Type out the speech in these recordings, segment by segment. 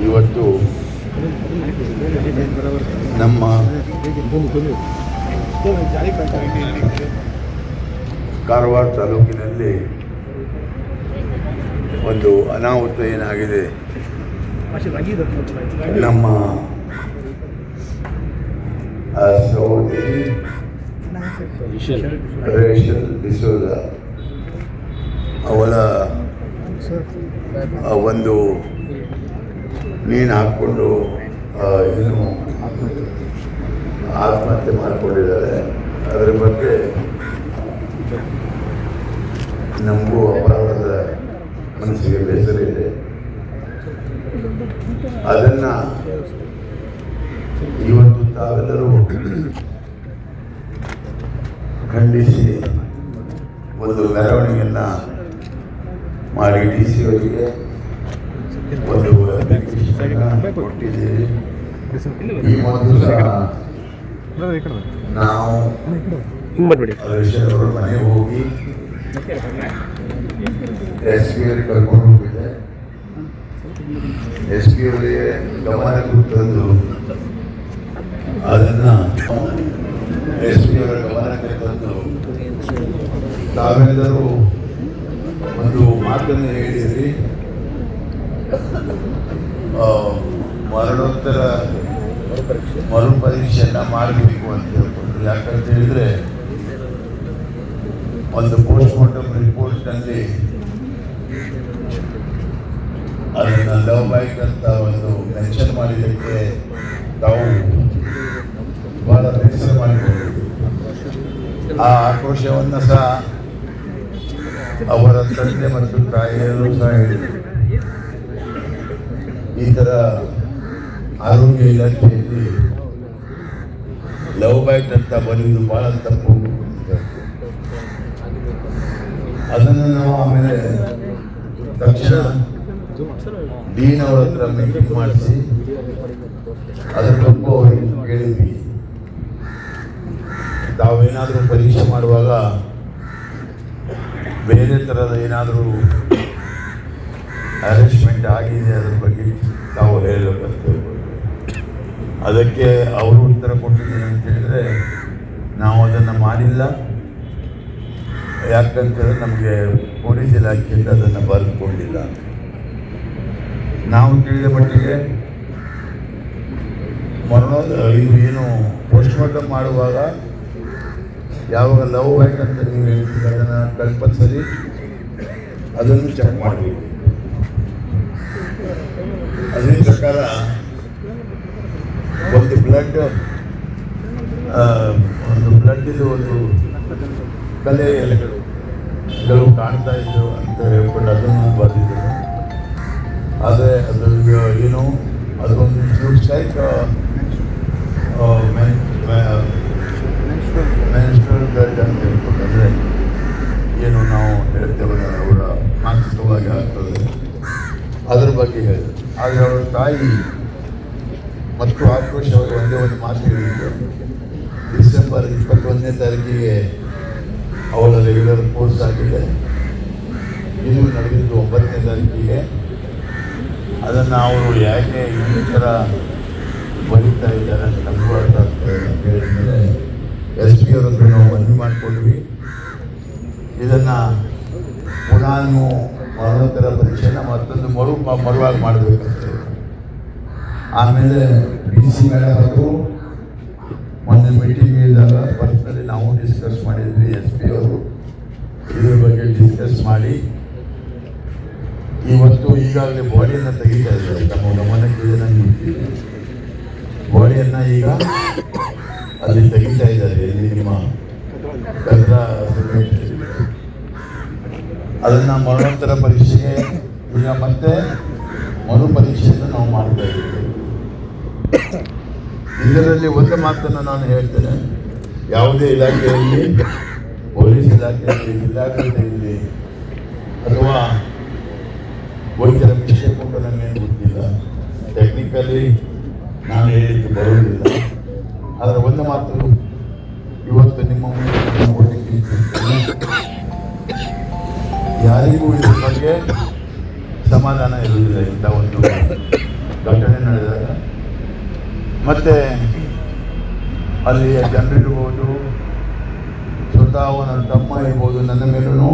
ಇವತ್ತು ನಮ್ಮ ಕಾರವಾರ ತಾಲೂಕಿನಲ್ಲಿ ಒಂದು ಅನಾಹುತ ಏನಾಗಿದೆ, ನಮ್ಮ ಸಹೋದರಿ ರೇಷಲ್ ಡಿಸೋಜ ಅವಳ ಒಂದು ನೀನು ಹಾಕ್ಕೊಂಡು ಏನು ಆತ್ಮಹತ್ಯೆ ಮಾಡಿಕೊಂಡಿದ್ದಾರೆ. ಅದರ ಬಗ್ಗೆ ನಮಗೂ ಅಪರಾಧದ ಮನಸ್ಸಿಗೆ ಬೇಸರ ಇದೆ. ಅದನ್ನು ಇವತ್ತು ತಾವೆಲ್ಲರೂ ಖಂಡಿಸಿ ಒಂದು ಮೆರವಣಿಗೆಯನ್ನು ಮಾಡಿ ಡಿ ಸಿ ಅವರಿಗೆ ಒಂದು ಕೊಟ್ಟಿದ್ದೀವಿ. ಈ ಮೊದಲು ನಾವು ಅವರ ಮನೆಗೆ ಹೋಗಿ ಎಸ್ ಪಿ ಅವರಿಗೆ ಕರ್ಕೊಂಡು ಹೋಗಿದ್ದೆ. ಎಸ್ ಪಿ ಅವರಿಗೆ ಗಮನಕ್ಕೆ ತಂದು ಅದನ್ನು ಎಸ್ ಪಿ ಅವರ ಗಮನಕ್ಕೆ ತಂದು ತಾವೆಲ್ಲರೂ ಒಂದು ಮಾತನ್ನು ಹೇಳಿದ್ರಿ, ಮರಣೋತ್ತರ ಮರುಪರೀಕ್ಷೆಯನ್ನು ಮಾಡಬೇಕು ಅಂತ ಹೇಳ್ಕೊಂಡು. ಯಾಕಂತ ಹೇಳಿದರೆ ಒಂದು ಪೋಸ್ಟ್ ಮಾರ್ಟಮ್ ರಿಪೋರ್ಟ್ನಲ್ಲಿ ಅದನ್ನು ಲವ್ ಬೈಕ್ ಅಂತ ಒಂದು ಮೆನ್ಷನ್ ಮಾಡಿದ್ದಕ್ಕೆ ತಾವು ಬಹಳ ಬೇಸರ ಮಾಡಿಕೊಂಡಿದ್ದರು. ಆ ಆಕ್ರೋಶವನ್ನು ಸಹ ಅವರ ತಂದೆ ಮತ್ತು ತಾಯಿಯರು ಸಹ ಹೇಳಿದರು. ಈ ಥರ ಆರೋಗ್ಯ ಇಲಾಖೆಯಲ್ಲಿ ಲವ್ ಬೈಟ್ ಅಂತ ಬರೆಯುವುದು ಭಾಳ ತಪ್ಪು. ಅದನ್ನು ನಾವು ಆಮೇಲೆ ತಕ್ಷಣ ಡೀನ್ ಅವರ ಹತ್ರ ಮೀಟಿಂಗ್ ಮಾಡಿಸಿ ಅದರ ಬಗ್ಗೆ ಅವರಿಗೆ ಕೇಳಿದ್ವಿ, ತಾವೇನಾದರೂ ಪರೀಕ್ಷೆ ಮಾಡುವಾಗ ಬೇರೆ ಥರದ ಏನಾದರೂ ಅರೇಂಜ್ಮೆಂಟ್ ಆಗಿದೆ ಅದ್ರ ಬಗ್ಗೆ ತಾವು ಹೇಳಬೇಕಂತ. ಅದಕ್ಕೆ ಅವರು ಉತ್ತರ ಕೊಟ್ಟಿದ್ದೀನಿ ಅಂತ ಹೇಳಿದರೆ, ನಾವು ಅದನ್ನು ಮಾಡಿಲ್ಲ. ಯಾಕಂತೇಳಿದ್ರೆ ನಮಗೆ ಪೊಲೀಸ್ ಇಲಾಖೆಯಿಂದ ಅದನ್ನು ಬರೆದುಕೊಂಡಿಲ್ಲ. ನಾವು ತಿಳಿದ ಮಟ್ಟಿಗೆ ಇದು ಏನು ಪೋಸ್ಟ್ ಮಾರ್ಟಮ್ ಮಾಡುವಾಗ ಯಾವಾಗ ಲವ್ ಬೇಕಂತ ನೀವು ಹೇಳ್ತೀವಿ ಅದನ್ನು ಕಂಪಲ್ಸರಿ ಅದನ್ನು ಚೆಕ್ ಮಾಡಬೇಕು. ಅದೇ ಪ್ರಕಾರ ಒಂದು ಬ್ಲಡ್ಡಿದು ಒಂದು ಕಲೆ ಎಲೆಗಳು ಕಾಣ್ತಾ ಇದ್ದು ಅಂತ ಹೇಳ್ಕೊಂಡು ಅದನ್ನು ಬರೆದಿದ್ದರು. ಆದರೆ ಅದು ಏನು ಅದೊಂದು ಲುಕ್ಸ್ ಲೈಕ್ ಮೆನ್ಸ್ಟ್ರಲ್ ಬ್ಲಡ್ ಅಂತ ಹೇಳ್ಕೊಂಡು, ಅಂದರೆ ಏನು ನಾವು ಹೇಳ್ತೇವೆ ಅವರ ಮಾನಸಿಕವಾಗಿ ಆಗ್ತದೆ ಅದರ ಬಗ್ಗೆ ಹೇಳಿದ್ರು. ಆದರೆ ಅವರ ತಾಯಿ ಮತ್ತು ಆಕ್ರೋಶವಾಗಿ ಒಂದೇ ಒಂದು ಮಾತು ಹೇಳಿದ್ರು, ಡಿಸೆಂಬರ್ 21ನೇ ತಾರೀಕಿಗೆ ಅವಳ ರೆಗ್ಯುಲರ್ ಕೋರ್ಸ್ ಆಗಿದೆ, ಇದು ನಡೆದಿದ್ದು 9ನೇ ತಾರೀಕಿಗೆ. ಅದನ್ನು ಅವರು ಯಾಕೆ ಈ ಥರ ಬರೀತಾ ಇದ್ದಾರೆ ಅಂತ ನಮಗೂ ಅರ್ಥ ಆಗ್ತದೆ ಅಂತ ಹೇಳಿದ್ಮೇಲೆ ಎಸ್ ಪಿ ಅವ್ರ ಹತ್ರ ನಾವು ಮನವಿ ಮಾಡಿಕೊಂಡ್ವಿ. ಇದನ್ನು ಪುನಃ ಮರಣೋತ್ತರ ಪರೀಕ್ಷೆನ ಮತ್ತೊಂದು ಮರುವಾಗಿ ಮಾಡಬೇಕಂತ. ಆಮೇಲೆ ಡಿ ಸಿ ಮೇಡಮ್ ಅವರು ಮೊನ್ನೆ ಮೀಟಿಂಗ್ ಇದ್ದಾಗ ಪರ್ಸನಲಿ ನಾವು ಡಿಸ್ಕಸ್ ಮಾಡಿದ್ವಿ. ಎಸ್ ಪಿ ಅವರು ಇದ್ರ ಬಗ್ಗೆ ಡಿಸ್ಕಸ್ ಮಾಡಿ ಇವತ್ತು ಈಗಾಗಲೇ ಬಾಡಿಯನ್ನು ತೆಗಿತಾ ಇದ್ದಾರೆ. ನಮ್ಮ ಗಮನಕ್ಕೆ ನನಗೆ ಬಾಡಿಯನ್ನು ಈಗ ಅಲ್ಲಿ ತೆಗಿತಾ ಇದ್ದಾರೆ. ಇಲ್ಲಿ ನಿಮ್ಮ ಕನ್ನಡ ಅದನ್ನು ಮರಣೋತ್ತರ ಪರೀಕ್ಷೆಗೆ ಈಗ ಮತ್ತೆ ಮರು ಪರೀಕ್ಷೆಯನ್ನು ನಾವು ಮಾಡ್ತಾ ಇದ್ದೀವಿ. ಇದರಲ್ಲಿ ಒಂದು ಮಾತನ್ನು ನಾನು ಹೇಳ್ತೇನೆ, ಯಾವುದೇ ಇಲಾಖೆಯಲ್ಲಿ, ಪೊಲೀಸ್ ಇಲಾಖೆಯಲ್ಲಿ, ಜಿಲ್ಲಾಡಳಿತದಲ್ಲಿ ಅಥವಾ ವೈದ್ಯರ ವಿಷಯ ಕೊಟ್ಟು ನಮಗೇನು ಗೊತ್ತಿಲ್ಲ, ಟೆಕ್ನಿಕಲಿ ನಾನು ಹೇಳಿದ್ದು ಬರುವುದಿಲ್ಲ. ಆದರೆ ಒಂದು ಮಾತು ಇವತ್ತು ನಿಮ್ಮ ಮುಂದೆ ಯಾರಿಗೂ ಇದ್ರ ಬಗ್ಗೆ ಸಮಾಧಾನ ಇರುವುದಿಲ್ಲ. ಇಂಥ ಒಂದು ಘಟನೆ ನಡೆದಾಗ ಮತ್ತು ಅಲ್ಲಿಯ ಜನರಿರ್ಬೋದು, ಸ್ವತಃ ನನ್ನ ತಮ್ಮ ಇರ್ಬೋದು, ನನ್ನ ಮೇಲೂ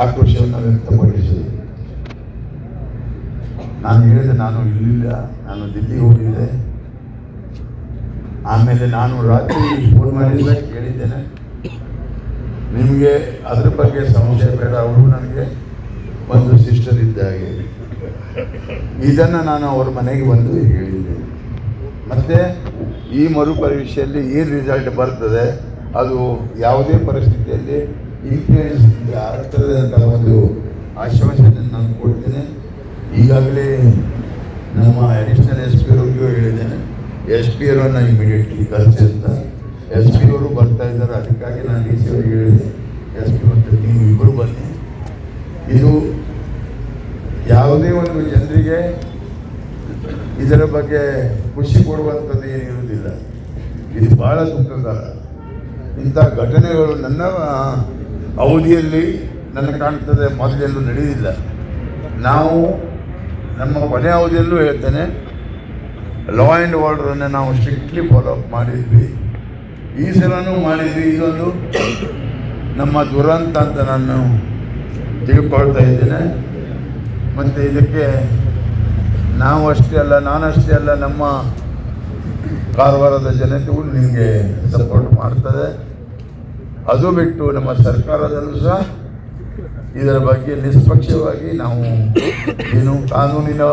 ಆಕ್ರೋಶವನ್ನು ವ್ಯಕ್ತಪಡಿಸಿದೆ. ನಾನು ಹೇಳಿದೆ, ನಾನು ಇಲ್ಲಿಲ್ಲ, ನಾನು ದಿಲ್ಲಿಗೆ ಹೋಗಿದ್ದೆ. ಆಮೇಲೆ ನಾನು ರಾತ್ರಿ ಫೋನ್ ಮಾಡಿದಾಗ ಕೇಳಿದ್ದೇನೆ, ನಿಮಗೆ ಅದ್ರ ಬಗ್ಗೆ ಸಂಶಯ ಬೇಡ, ಅವರು ನನಗೆ ಒಂದು ಸಿಸ್ಟರ್ ಇದ್ದಾಗೆ. ಇದನ್ನು ನಾನು ಅವ್ರ ಮನೆಗೆ ಬಂದು ಹೇಳಿದ್ದೇನೆ. ಮತ್ತು ಈ ಮರುಪರೀಕ್ಷೆಯಲ್ಲಿ ಏನು ರಿಸಲ್ಟ್ ಬರ್ತದೆ ಅದು ಯಾವುದೇ ಪರಿಸ್ಥಿತಿಯಲ್ಲಿ ಇನ್ಫ್ಲೂಯೆನ್ಸ್ ಆಗ್ತದೆ ಅಂತ ಒಂದು ಆಶ್ವಾಸನೆ ನಾನು ಕೊಡ್ತೇನೆ. ಈಗಾಗಲೇ ನಮ್ಮ ಅಡಿಷನಲ್ ಎಸ್ ಪಿ ಅವ್ರಿಗೂ ಹೇಳಿದ್ದೇನೆ, ಎಸ್ ಪಿ ಅವರನ್ನು ಇಮಿಡಿಯೇಟ್ಲಿ ಕಳಿಸಿ ಅಂತ. ಎಸ್ ಪಿ ಅವರು ಬರ್ತಾ ಇದ್ದಾರೆ, ಅದಕ್ಕಾಗಿ ನಾನು ಡಿ ಸಿ ಅವ್ರಿಗೆ ಹೇಳಿದೆ, ಎಸ್ ಪಿ ಮತ್ತು ನೀವು ಇಬ್ಬರು ಬನ್ನಿ. ಇದು ಯಾವುದೇ ಒಂದು ಜನರಿಗೆ ಇದರ ಬಗ್ಗೆ ಖುಷಿ ಕೊಡುವಂಥದ್ದು ಏನಿರುವುದಿಲ್ಲ. ಇದು ಭಾಳ ದುಃಖಕರ. ಇಂಥ ಘಟನೆಗಳು ನನ್ನ ಅವಧಿಯಲ್ಲಿ ನನಗೆ ಕಾಣ್ತದೆ ಮೊದಲೆಲ್ಲೂ ನಡೆದಿಲ್ಲ. ನಾವು ನಮ್ಮ ಕೊನೆ ಅವಧಿಯಲ್ಲೂ ಹೇಳ್ತೇನೆ, ಲಾ ಆ್ಯಂಡ್ ಆರ್ಡರನ್ನು ನಾವು ಸ್ಟ್ರಿಕ್ಟ್ಲಿ ಫಾಲೋಅಪ್ ಮಾಡಿದ್ವಿ, ಈ ಸಲನೂ ಮಾಡಿದ್ವಿ. ಇದೊಂದು ನಮ್ಮ ದುರಂತ ಅಂತ ನಾನು ತಿಳ್ಕೊಳ್ತಾ ಇದ್ದೇನೆ. ಮತ್ತು ಇದಕ್ಕೆ ನಾವು ಅಷ್ಟೇ ಅಲ್ಲ, ನಾನಷ್ಟೇ ಅಲ್ಲ, ನಮ್ಮ ಕಾರವಾರದ ಜನತೆಗೂ ನಿಮಗೆ ಸಪೋರ್ಟ್ ಮಾಡ್ತದೆ. ಅದು ಬಿಟ್ಟು ನಮ್ಮ ಸರ್ಕಾರದಲ್ಲೂ ಸಹ ಇದರ ಬಗ್ಗೆ ನಿಷ್ಪಕ್ಷವಾಗಿ ನಾವು ಏನು ಕಾನೂನಿನ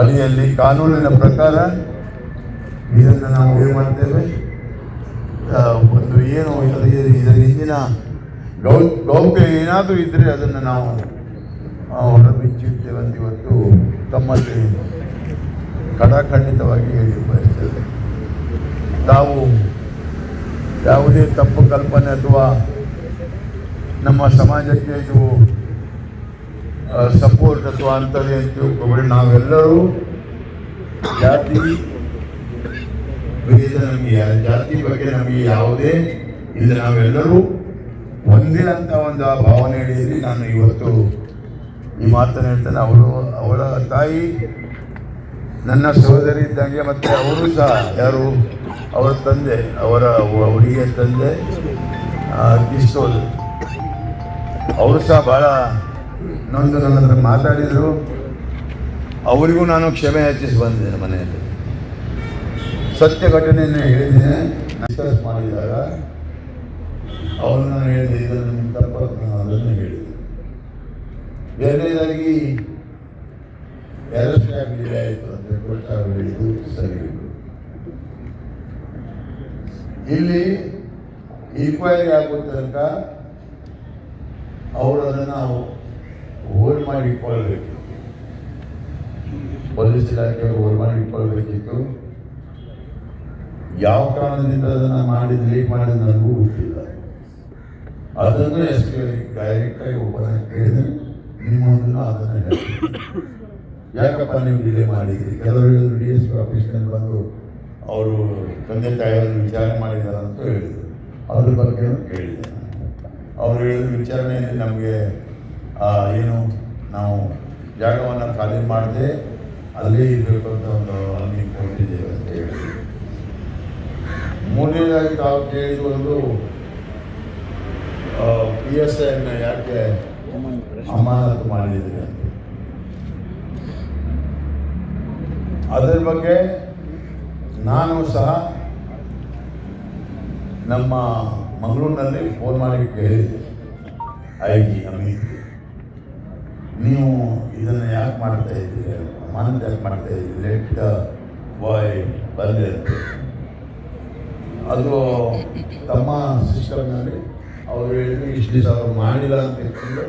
ಅಡಿಯಲ್ಲಿ, ಕಾನೂನಿನ ಪ್ರಕಾರ ಇದನ್ನು ನಾವು ಏನು ಮಾಡ್ತೇವೆ, ಒಂದು ಏನು ಇದರ ಹಿಂದಿನ ಗೌಪ್ಯ ಏನಾದರೂ ಇದ್ದರೆ ಅದನ್ನು ನಾವು ಹೊರಬಿಚ್ಚಿಡ್ತೇವೆ ಅಂತ ಇವತ್ತು ತಮ್ಮಲ್ಲಿ ಖಡಾಖಂಡಿತವಾಗಿ ಹೇಳಿ ಬಯಸ್ತೇವೆ. ತಾವು ಯಾವುದೇ ತಪ್ಪು ಕಲ್ಪನೆ ಅಥವಾ ನಮ್ಮ ಸಮಾಜಕ್ಕೆ ಇದು ಸಪೋರ್ಟ್ ಅಥವಾ ಅಂಥದ್ದೇ ಅಂತ ತಿಳ್ಕೊಬೇಡಿ. ನಾವೆಲ್ಲರೂ ಜಾತಿ ಭೇದ, ನಮಗೆ ಜಾತಿ ಬಗ್ಗೆ ನಮಗೆ ಯಾವುದೇ ಇಲ್ಲ, ನಾವೆಲ್ಲರೂ ಒಂದೇ ಅಂತ ಒಂದು ಆ ಭಾವನೆ ಹಿಡಿಯಲ್ಲಿ ನಾನು ಇವತ್ತು ಈ ಮಾತನ್ನು ಹೇಳ್ತೇನೆ. ಅವಳ ತಾಯಿ ನನ್ನ ಸಹೋದರಿ ಇದ್ದಂಗೆ, ಮತ್ತು ಅವರು ಸಹ ಯಾರು ಅವರ ತಂದೆ, ಅವರ ಹುಡುಗಿಯ ತಂದೆ ಕಿಶೋರ್, ಅವರು ಸಹ ಭಾಳ ನೊಂದು ನನ್ನ ಹತ್ರ ಮಾತಾಡಿದರು. ಅವರಿಗೂ ನಾನು ಕ್ಷಮೆ ಯಾಚಿಸಿ ಬಂದಿದ್ದೇನೆ. ಮನೆಯಲ್ಲಿ ಸತ್ಯ ಘಟನೆಯನ್ನು ಹೇಳಿದ್ದೇನೆ. ಡಿಸ್ಕಸ್ ಮಾಡಿದಾಗ ಅವರು ನಾನು ಹೇಳಿದೆ, ಇದನ್ನು ನಿಮ್ಮ ತಪ್ಪು, ನಾನು ಅದನ್ನು ಹೇಳಿದೆ. ಎರಡನೇದಾಗಿ ಅರೆಸ್ಟ್ ಆಗಲಿಲ್ಲ ಆಯಿತು ಅಂತ ಕೊಟ್ಟಾಗ ಹೇಳಿದ್ದು ಸರಿ. ಇಲ್ಲಿ ಇನ್ಕ್ವೈರಿ ಆಗೋ ತನಕ ಅವರು ಅದನ್ನು ಹೋಲ್ಡ್ ಮಾಡಿ ಇಟ್ಕೊಳ್ಬೇಕಿತ್ತು, ಪೊಲೀಸ್ ಇಲಾಖೆ ಹೋಲ್ಡ್ ಮಾಡಿ ಇಟ್ಕೊಳ್ಬೇಕಿತ್ತು. ಯಾವ ಕಾರಣದಿಂದ ಅದನ್ನು ಮಾಡಿ ಡಿಲೀಟ್ ಮಾಡಿದ್ದು ನನಗೂ ಗೊತ್ತಿಲ್ಲ. ಅದನ್ನು ಎಸ್ ಪಿ ಡೈರೆಕ್ಟಾಗಿ ಒಬ್ಬನ ಕೇಳಿದೆ, ನಿಮ್ಮೊಂದನ್ನು ಅದನ್ನು ಹೇಳ್ತೀನಿ, ಯಾಕಪ್ಪ ನೀವು ಡಿಲೇ ಮಾಡಿದ್ರಿ? ಕೆಲವರು ಹೇಳಿದ್ರು ಡಿ ಎಸ್ ಪಿ ಆಫೀಸ್ನಲ್ಲಿ ಬಂದು ಅವರು ತಂದೆ ತಾಯಿಯನ್ನು ವಿಚಾರಣೆ ಮಾಡಿದ್ದಾರೆ ಅಂತ ಹೇಳಿದರು. ಅದ್ರ ಬಗ್ಗೆ ಕೇಳಿದೆ. ಅವರು ಹೇಳಿದ್ರು ವಿಚಾರಣೆಯಲ್ಲಿ ನಮಗೆ ಏನು ನಾವು ಜಾಗವನ್ನು ಖಾಲಿ ಮಾಡದೆ ಅಲ್ಲೇ ಇರಬೇಕು ಅಂತ ಒಂದು ಅಲ್ಲಿ ಕೊಟ್ಟಿದ್ದೇವೆ ಅಂತ ಹೇಳಿ. ಮೂರನೇದಾಗಿ ತಾವು ಕೇಳಿದ ಒಂದು PSIನ ಯಾಕೆ ಅಮಾನತು ಮಾಡಿದ್ರಿ ಅಂತ, ಅದರ ಬಗ್ಗೆ ನಾನು ಸಹ ನಮ್ಮ ಮಂಗಳೂರಿನಲ್ಲಿ ಫೋನ್ ಮಾಡಿ ಕೇಳಿದ್ದೆ IG ಅಮಿತ್, ನೀವು ಇದನ್ನು ಯಾಕೆ ಮಾಡ್ತಾ ಇದ್ದೀರಿ, ಅಮಾನತು ಯಾಕೆ ಮಾಡ್ತಾ ಇದ್ದೀರಿ, ಲೆಟ್ ಬಾಯ್ ಬಂದೆ ಅಂತ. ಅದು ತಮ್ಮ ಸಿಸ್ಟಮ್ನಲ್ಲಿ ಅವರು ಹೇಳಿದ್ರು, ಇಷ್ಟು ದಿವಸ ಅವರು ಮಾಡಿಲ್ಲ ಅಂತ ಹೇಳ್ಕೊಂಡು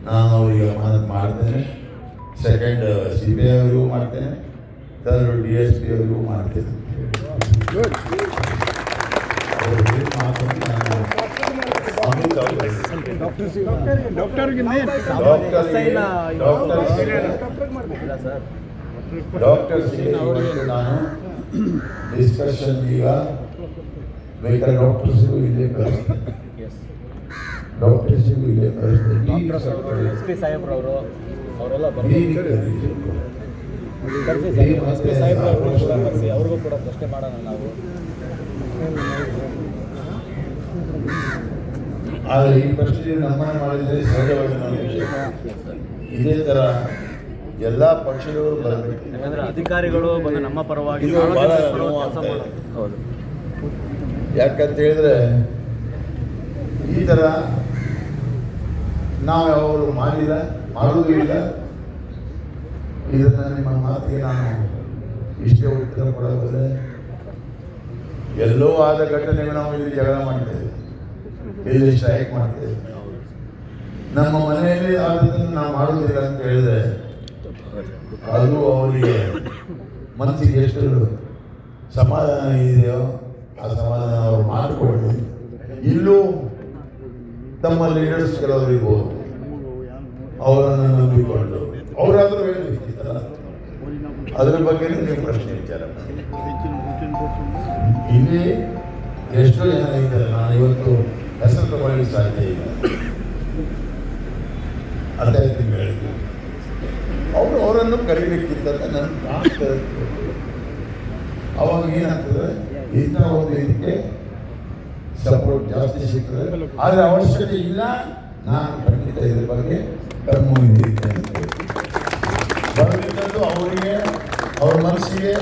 ನಾನು ಅವರಿಗೆ ಅಮಾನತು ಮಾಡ್ತೇನೆ. ಸೆಕೆಂಡ್ CBI ಅವರಿಗೂ ಮಾಡ್ತೇನೆ, ಥರ್ಡ್ DSP ಅವರಿಗೂ ಮಾಡ್ತೇನೆ. ನಾನು ಡಿಸ್ಕಷನ್ ಈಗ ಬೇಕಾದ್ರೆ ಡಾಕ್ಟರ್ಸ್ಗೂ ಇಲ್ಲೇ ಕಳಿಸ್ತೀನಿ, ಡಾಕ್ಟರ್ಸ್ಗೂ ಇಲ್ಲೇ ಕಳಿಸ್ತೀನಿ. ಅವ್ರಿಗೂ ಕೂಡ ಪ್ರಶ್ನೆ ಮಾಡೋಣ ನಾವು. ಆದರೆ ಈ ಪ್ರಶ್ನೆ ನಮ್ಮನ್ನು ಮಾಡಿದರೆ ಸಹಜವಾಗಿ ನಾವು ಇದೇ ಥರ ಎಲ್ಲ ಪಕ್ಷದವರು ಬರಬೇಕು. ಯಾಕಂದರೆ ಅಧಿಕಾರಿಗಳು ಬಂದು ನಮ್ಮ ಪರವಾಗಿ ಇದು ಭಾಳ ನೋವಾಗ್ತಾ ಇದೆ. ಹೌದು. ಯಾಕಂತ ಹೇಳಿದ್ರೆ ಈ ಥರ ನಾವು ಯಾವಾಗಲೂ ಮಾಡಿಲ್ಲ, ಮಾಡುವುದೂ ಇಲ್ಲ. ಇದನ್ನು ನಿಮ್ಮ ಮಾತಿಗೆ ನಾನು ಇಷ್ಟೇ ಉತ್ತರ ಕೊಡಬಲ್ಲೆ. ಎಲ್ಲೋ ಆದ ಘಟನೆಗಳು ನಾವು ಇಲ್ಲಿ ಜಗಳ ಮಾಡ್ತೇವೆ, ಇಲ್ಲಿ ಸ್ಟ್ರೈಕ್ ಮಾಡ್ತೇವೆ. ನಮ್ಮ ಮನೆಯಲ್ಲಿ ಆದದನ್ನು ನಾವು ಮಾಡುವುದಿಲ್ಲ ಅಂತ ಹೇಳಿದ್ರೆ ಅದು ಅವರಿಗೆ ಮನಸ್ಸಿಗೆ ಎಷ್ಟು ಸಮಾಧಾನ ಇದೆಯೋ ಆ ಸಮಾಧಾನ ಅವರು ಮಾಡಿಕೊಳ್ಳಿ. ಇಲ್ಲೂ ತಮ್ಮ ಲೀಡರ್ಸ್ ಕೆಲವರು ಇರ್ಬೋದು, ಅವರನ್ನು ನಂಬಿಕೊಂಡು ಅವರಾದರೂ ಹೇಳಬೇಕಿತ್ತಲ್ಲ, ಅದರ ಬಗ್ಗೆ ನೀವು ಪ್ರಶ್ನೆ ವಿಚಾರ ಮಾಡಿ. ಇಲ್ಲಿ ಎಷ್ಟೋ ಜನ ಇದ್ದಾರೆ, ನಾನು ಇವತ್ತು ಹೆಸರು ತಗೊಳ್ಳಿ ಸಾಧ್ಯ ಇಲ್ಲ. ಅದೇ ನೀವು ಹೇಳಿದ್ದು ಅವರನ್ನು ಕರಿಬೇಕಿತ್ತಂತ ನನಗೆ ಕಾಣ್ತದೆ. ಅವಾಗ ಏನಾಗ್ತದೆ, ಇಂಥ ಒಂದು ಇದಕ್ಕೆ ಸಪೋರ್ಟ್ ಜಾಸ್ತಿ ಸಿಗ್ತದೆ. ಆದರೆ ಅವಶ್ಯಕತೆ ಇಲ್ಲ. ನಾನು ಖಂಡಿತ ಇದ್ರ ಬಗ್ಗೆ ಕರ್ಮೊಂದಿದ್ದೇನೆ. ಬರಲಿದ್ದದ್ದು ಅವರಿಗೆ, ಅವ್ರ ಮನಸ್ಸಿಗೆ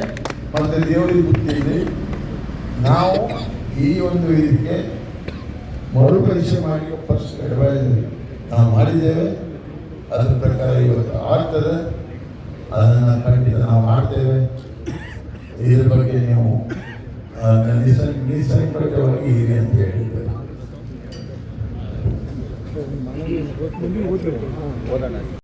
ಮತ್ತು ದೇವರಿಗೆ ಗೊತ್ತಿದೆ. ನಾವು ಈ ಒಂದು ಇದಕ್ಕೆ ಮರುಪರೀಕ್ಷೆ ಮಾಡಿ ಫಸ್ಟ್ ಅಡ್ವೈಸರಿ ನಾವು ಮಾಡಿದ್ದೇವೆ. ಅದರ ಪ್ರಕಾರ ಇವತ್ತು ಆಗ್ತದೆ. ಅದನ್ನು ಖಂಡಿತ ನಾವು ಮಾಡ್ತೇವೆ. ಇದ್ರ ಬಗ್ಗೆ ನೀವು ನಿಸರ್ಗವಾಗಿ ಇರಿ ಅಂತ ಹೇಳಿದ್ದೇವೆ. ಓದೋಣ.